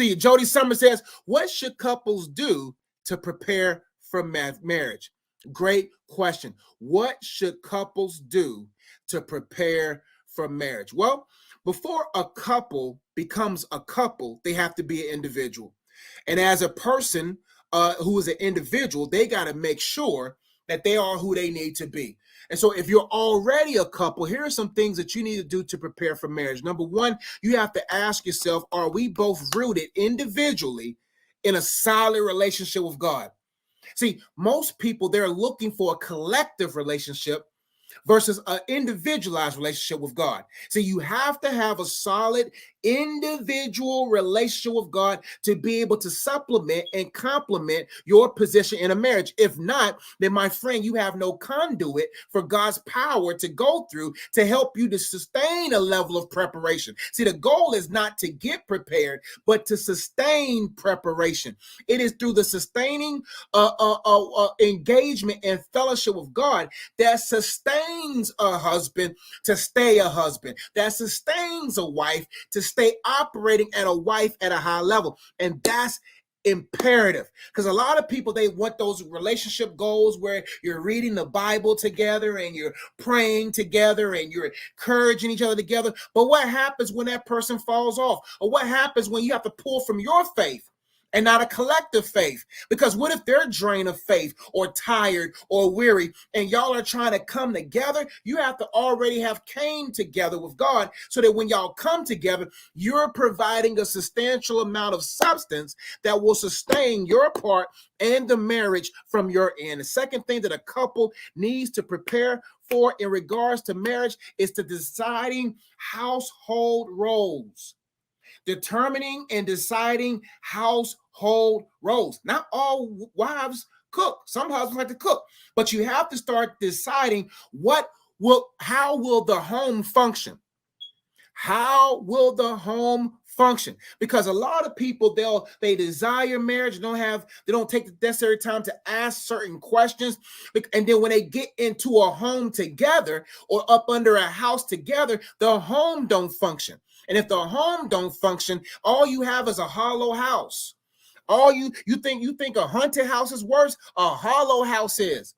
see, Jody Summer says, what should couples do to prepare for marriage? Great question. What should couples do to prepare for marriage? Well, before a couple becomes a couple, they have to be an individual. And as a person who is an individual, they got to make sure that they are who they need to be. And so if you're already a couple, here are some things that you need to do to prepare for marriage. Number one, you have to ask yourself, are we both rooted individually in a solid relationship with God? See, most people, they're looking for a collective relationship versus an individualized relationship with God. So you have to have a solid individual relationship with God to be able to supplement and complement your position in a marriage. If not, then my friend, you have no conduit for God's power to go through to help you to sustain a level of preparation. See, the goal is not to get prepared, but to sustain preparation. It is through the sustaining engagement and fellowship with God that sustains a husband to stay a husband, that sustains a wife to stay operating at a wife at a high level. And that's imperative, because a lot of people, they want those relationship goals where you're reading the Bible together and you're praying together and you're encouraging each other together. But what happens when that person falls off? Or what happens when you have to pull from your faith and not a collective faith? Because what if they're drained of faith or tired or weary and y'all are trying to come together? You have to already have came together with God so that when y'all come together, you're providing a substantial amount of substance that will sustain your part and the marriage from your end. The second thing that a couple needs to prepare for in regards to marriage is to deciding household roles. Determining and deciding household roles. Not all wives cook. Some husbands like to cook, but you have to start deciding how will the home function? How will the home function? Because a lot of people, they desire marriage, they don't take the necessary time to ask certain questions, and then when they get into a home together or up under a house together, the home don't function. And if the home don't function, all you have is a hollow house. All you think a haunted house is worse? A hollow house is.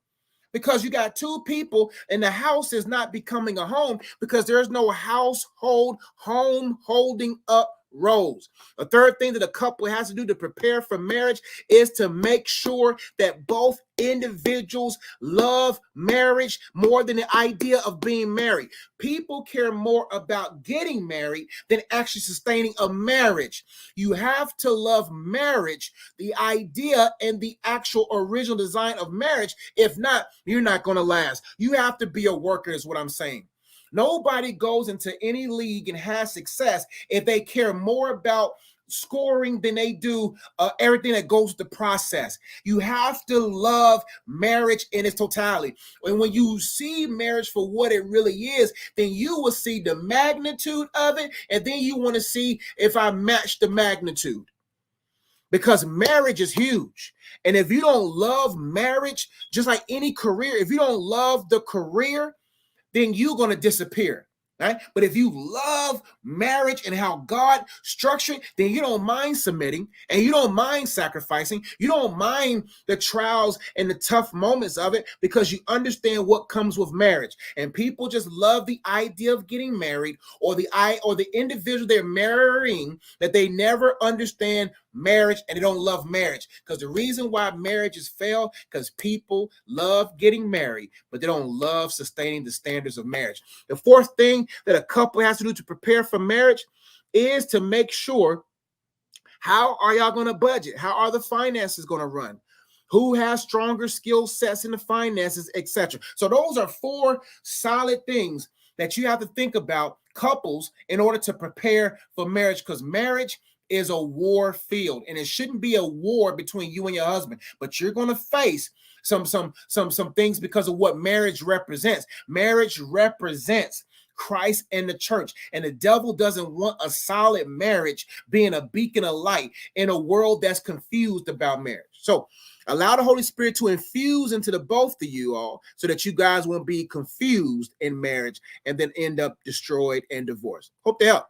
Because you got two people and the house is not becoming a home because there's no household home holding up roles. A third thing that a couple has to do to prepare for marriage is to make sure that both individuals love marriage more than the idea of being married. People care more about getting married than actually sustaining a marriage. You have to love marriage, the idea and the actual original design of marriage. If not, you're not going to last. You have to be a worker, is what I'm saying. Nobody goes into any league and has success if they care more about scoring than they do everything that goes with the process. You have to love marriage in its totality. And when you see marriage for what it really is, then you will see the magnitude of it, and then you want to see if I match the magnitude. Because marriage is huge. And if you don't love marriage, just like any career, if you don't love the career, then you're going to disappear, right? But if you love marriage and how God structured, then you don't mind submitting and you don't mind sacrificing. You don't mind the trials and the tough moments of it because you understand what comes with marriage. And people just love the idea of getting married or the individual they're marrying, that they never understand marriage and they don't love marriage. Because the reason why marriages fail, because people love getting married, but they don't love sustaining the standards of marriage. The fourth thing that a couple has to do to prepare for marriage is to make sure, how are y'all going to budget? How are the finances going to run? Who has stronger skill sets in the finances, etc. So those are four solid things that you have to think about, couples, in order to prepare for marriage, because marriage is a war field, and it shouldn't be a war between you and your husband, but you're going to face some things because of what marriage represents. Marriage represents Christ and the church, and the devil doesn't want a solid marriage being a beacon of light in a world that's confused about marriage. So allow the Holy Spirit to infuse into the both of you all so that you guys won't be confused in marriage and then end up destroyed and divorced. Hope they help.